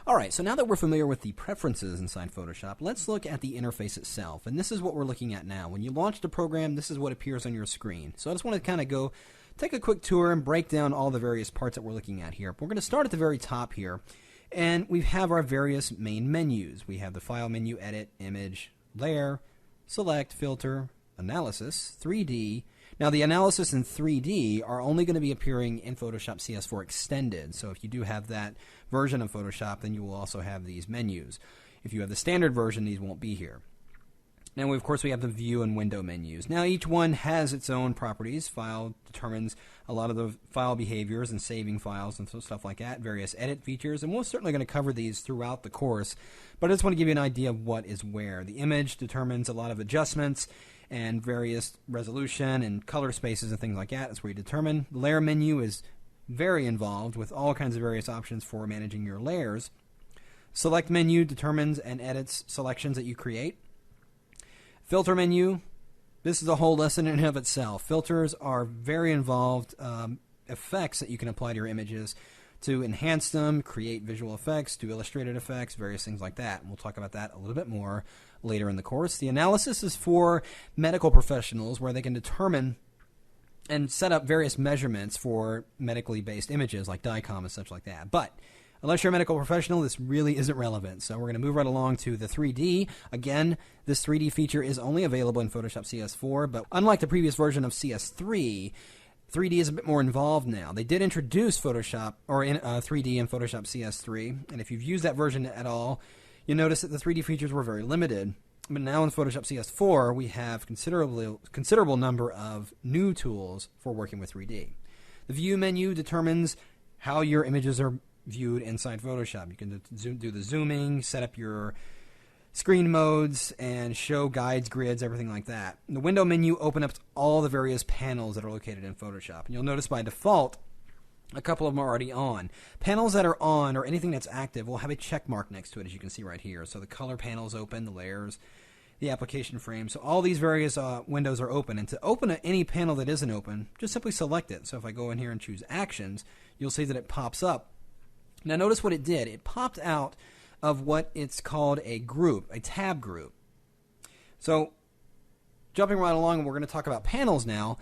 Alright, so now that we're familiar with the preferences inside Photoshop, let's look at the interface itself. And this is what we're looking at now. When you launch the program, this is what appears on your screen. So I just want to kind of go take a quick tour and break down all the various parts that we're looking at here. We're going to start at the very top here. And we have our various main menus. We have the File menu, Edit, Image, Layer, Select, Filter, Analysis, 3D. Now the analysis in 3D are only going to be appearing in Photoshop CS4 Extended. So if you do have that version of Photoshop, then you will also have these menus. If you have the standard version, these won't be here. Now, of course, we have the View and Window menus. Now, each one has its own properties. File determines a lot of the file behaviors and saving files and stuff like that, various edit features, and we're certainly going to cover these throughout the course, but I just want to give you an idea of what is where. The Image determines a lot of adjustments and various resolution and color spaces and things like that. That's where you determine. The Layer menu is very involved with all kinds of various options for managing your layers. Select menu determines and edits selections that you create. Filter menu, this is a whole lesson in and of itself. Filters are very involved effects that you can apply to your images to enhance them, create visual effects, do illustrated effects, various things like that. And we'll talk about that a little bit more later in the course. The analysis is for medical professionals where they can determine and set up various measurements for medically based images like DICOM and such like that. But unless you're a medical professional, this really isn't relevant. So we're going to move right along to the 3D. Again, this 3D feature is only available in Photoshop CS4, but unlike the previous version of CS3, 3D is a bit more involved now. They did introduce Photoshop or 3D in Photoshop CS3, and if you've used that version at all, you'll notice that the 3D features were very limited. But now in Photoshop CS4, we have considerable number of new tools for working with 3D. The View menu determines how your images are viewed inside Photoshop. You can do the zooming, set up your screen modes, and show guides, grids, everything like that. The Window menu opens up all the various panels that are located in Photoshop. And you'll notice by default, a couple of them are already on. Panels that are on, or anything that's active, will have a check mark next to it, as you can see right here. So the color panel is open, the layers, the application frame. So all these various windows are open. And to open any panel that isn't open, just simply select it. So if I go in here and choose Actions, you'll see that it pops up. Now notice what it did. It popped out of what it's called a group, a tab group. So jumping right along, and we're going to talk about panels now,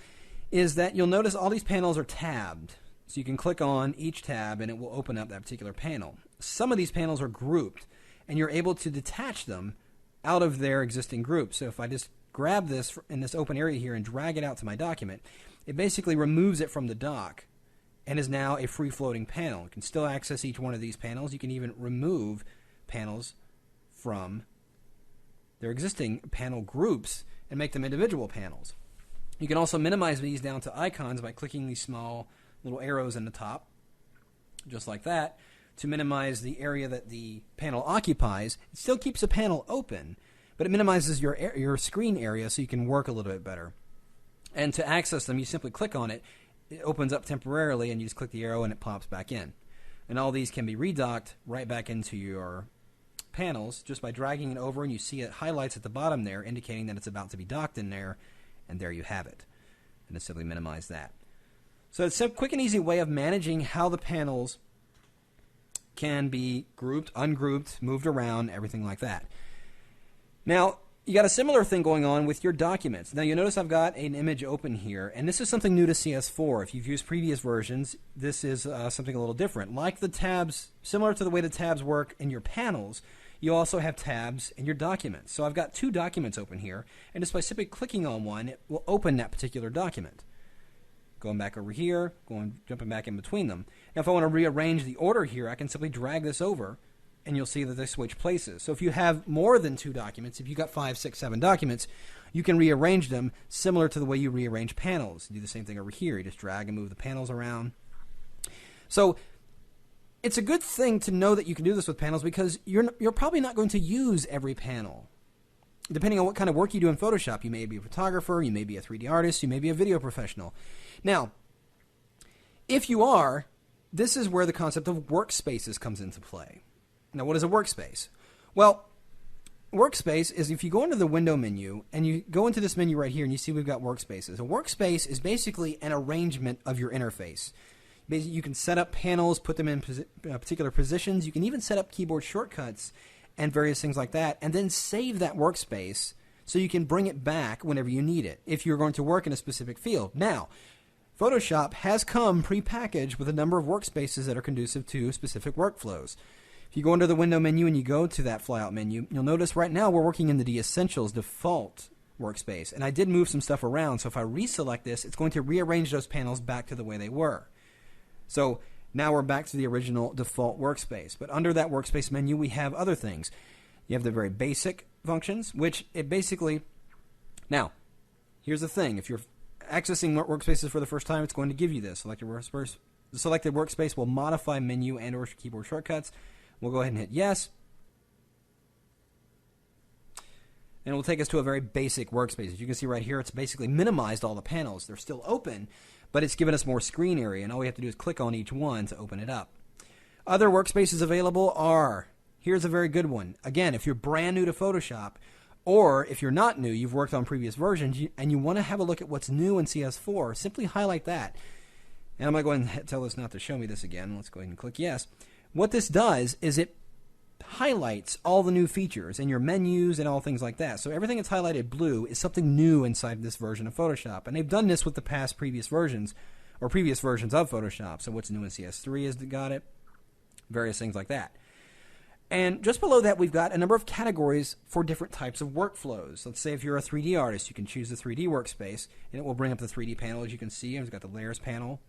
is that you'll notice all these panels are tabbed. So you can click on each tab and it will open up that particular panel. Some of these panels are grouped and you're able to detach them out of their existing group. So if I just grab this in this open area here and drag it out to my document, it basically removes it from the dock and is now a free-floating panel. You can still access each one of these panels. You can even remove panels from their existing panel groups and make them individual panels. You can also minimize these down to icons by clicking these small little arrows in the top, just like that, to minimize the area that the panel occupies. It still keeps the panel open, but it minimizes your screen area so you can work a little bit better. And to access them, you simply click on it. It opens up temporarily, and you just click the arrow, and it pops back in. And all these can be redocked right back into your panels just by dragging it over, and you see it highlights at the bottom there, indicating that it's about to be docked in there, and there you have it. And just simply minimize that. So it's a quick and easy way of managing how the panels can be grouped, ungrouped, moved around, everything like that. Now, you got a similar thing going on with your documents. Now, you notice I've got an image open here, and this is something new to CS4. If you've used previous versions, this is something a little different. Like the tabs, similar to the way the tabs work in your panels, you also have tabs in your documents. So I've got two documents open here, and just by simply clicking on one, it will open that particular document. Going back over here, jumping back in between them. Now, if I want to rearrange the order here, I can simply drag this over, and you'll see that they switch places. So if you have more than two documents, if you've got 5, 6, 7 documents, you can rearrange them similar to the way you rearrange panels. You do the same thing over here. You just drag and move the panels around. So it's a good thing to know that you can do this with panels because you're probably not going to use every panel. Depending on what kind of work you do in Photoshop, you may be a photographer, you may be a 3D artist, you may be a video professional. Now, if you are, this is where the concept of workspaces comes into play. Now, what is a workspace? Well, workspace is if you go into the window menu and you go into this menu right here and you see we've got workspaces. A workspace is basically an arrangement of your interface. Basically, you can set up panels, put them in particular positions. You can even set up keyboard shortcuts and various things like that, and then save that workspace so you can bring it back whenever you need it if you're going to work in a specific field. Now, Photoshop has come prepackaged with a number of workspaces that are conducive to specific workflows. If you go under the window menu and you go to that flyout menu, you'll notice right now we're working in the Essentials default workspace. And I did move some stuff around, so if I reselect this, it's going to rearrange those panels back to the way they were. So now we're back to the original default workspace. But under that workspace menu, we have other things. You have the very basic functions, which it basically... Now, here's the thing. If you're accessing workspaces for the first time, it's going to give you this. The selected workspace will modify menu and or keyboard shortcuts. We'll go ahead and hit yes. And it will take us to a very basic workspace. As you can see right here, it's basically minimized all the panels. They're still open, but it's given us more screen area, and all we have to do is click on each one to open it up. Other workspaces available are, here's a very good one. Again, if you're brand new to Photoshop, or if you're not new, you've worked on previous versions, and you want to have a look at what's new in CS4, simply highlight that. And I'm going to go ahead and tell this not to show me this again. Let's go ahead and click yes. What this does is it highlights all the new features and your menus and all things like that. So everything that's highlighted blue is something new inside this version of Photoshop. And they've done this with the previous versions of Photoshop. So what's new in CS3 has got it, various things like that. And just below that, we've got a number of categories for different types of workflows. Let's say if you're a 3D artist, you can choose the 3D workspace, and it will bring up the 3D panel, as you can see. It's got the layers panel.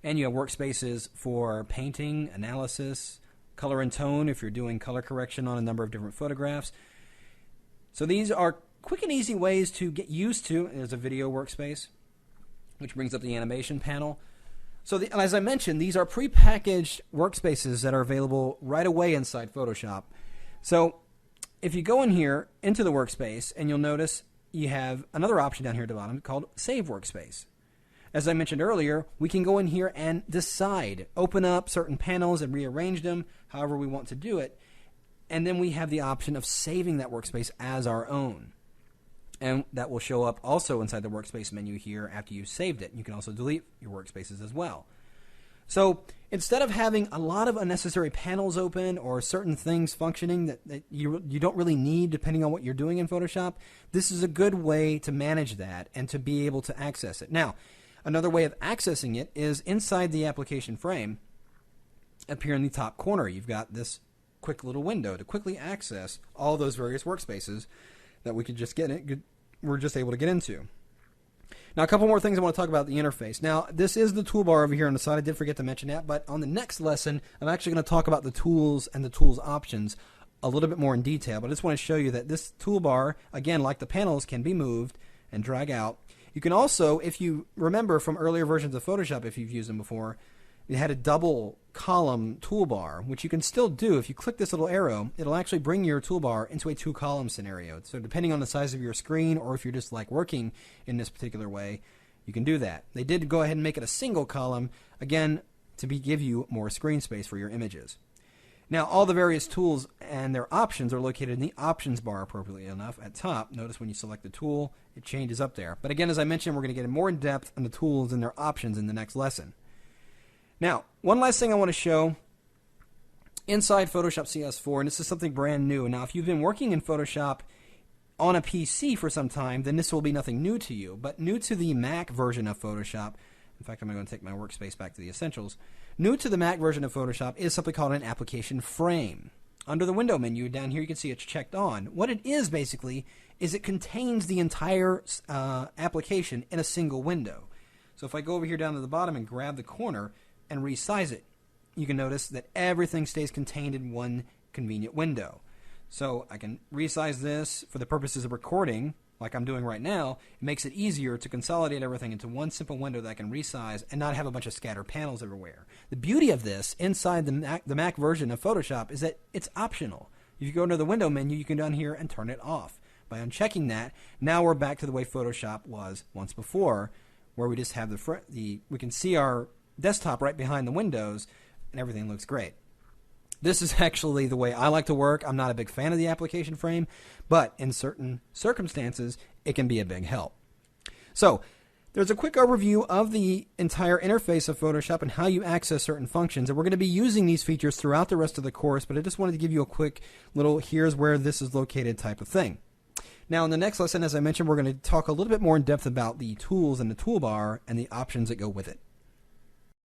And you have workspaces for painting, analysis, color and tone if you're doing color correction on a number of different photographs. So these are quick and easy ways to get used to. There's a video workspace, which brings up the animation panel. So as I mentioned, these are prepackaged workspaces that are available right away inside Photoshop. So if you go in here into the workspace, and you'll notice you have another option down here at the bottom called Save Workspace. As I mentioned earlier, we can go in here and decide, open up certain panels and rearrange them however we want to do it. And then we have the option of saving that workspace as our own. And that will show up also inside the workspace menu here after you've saved it. You can also delete your workspaces as well. So instead of having a lot of unnecessary panels open or certain things functioning that you don't really need depending on what you're doing in Photoshop, this is a good way to manage that and to be able to access it. Now, another way of accessing it is inside the application frame. Up here in the top corner, you've got this quick little window to quickly access all those various workspaces that we could just we're just able to get into. Now, a couple more things I want to talk about the interface. Now, this is the toolbar over here on the side. I did forget to mention that, but on the next lesson, I'm actually going to talk about the tools and the tools options a little bit more in detail. But I just want to show you that this toolbar, again, like the panels, can be moved and drag out. You can also, if you remember from earlier versions of Photoshop, if you've used them before, it had a double column toolbar, which you can still do. If you click this little arrow, it'll actually bring your toolbar into a two-column scenario. So depending on the size of your screen, or if you're just like working in this particular way, you can do that. They did go ahead and make it a single column, again, to give you more screen space for your images. Now, all the various tools and their options are located in the options bar, appropriately enough, at top. Notice when you select the tool, it changes up there. But again, as I mentioned, we're going to get more in depth on the tools and their options in the next lesson. Now, one last thing I want to show inside Photoshop CS4, and this is something brand new. Now, if you've been working in Photoshop on a PC for some time, then this will be nothing new to you. But new to the Mac version of Photoshop, in fact, I'm going to take my workspace back to the Essentials. New to the Mac version of Photoshop is something called an application frame. Under the window menu down here, you can see it's checked on. What it is basically is it contains the entire application in a single window. So if I go over here down to the bottom and grab the corner and resize it, you can notice that everything stays contained in one convenient window. So I can resize this for the purposes of recording, like I'm doing right now. It makes it easier to consolidate everything into one simple window that I can resize and not have a bunch of scattered panels everywhere. The beauty of this inside the Mac version of Photoshop is that it's optional. If you go into the window menu, you can down here and turn it off. By unchecking that, now we're back to the way Photoshop was once before, where we just have we can see our desktop right behind the windows, and everything looks great. This is actually the way I like to work. I'm not a big fan of the application frame, but in certain circumstances, it can be a big help. So There's a quick overview of the entire interface of Photoshop and how you access certain functions. And we're going to be using these features throughout the rest of the course, but I just wanted to give you a quick little here's where this is located type of thing. Now in the next lesson, as I mentioned, we're going to talk a little bit more in depth about the tools and the toolbar and the options that go with it.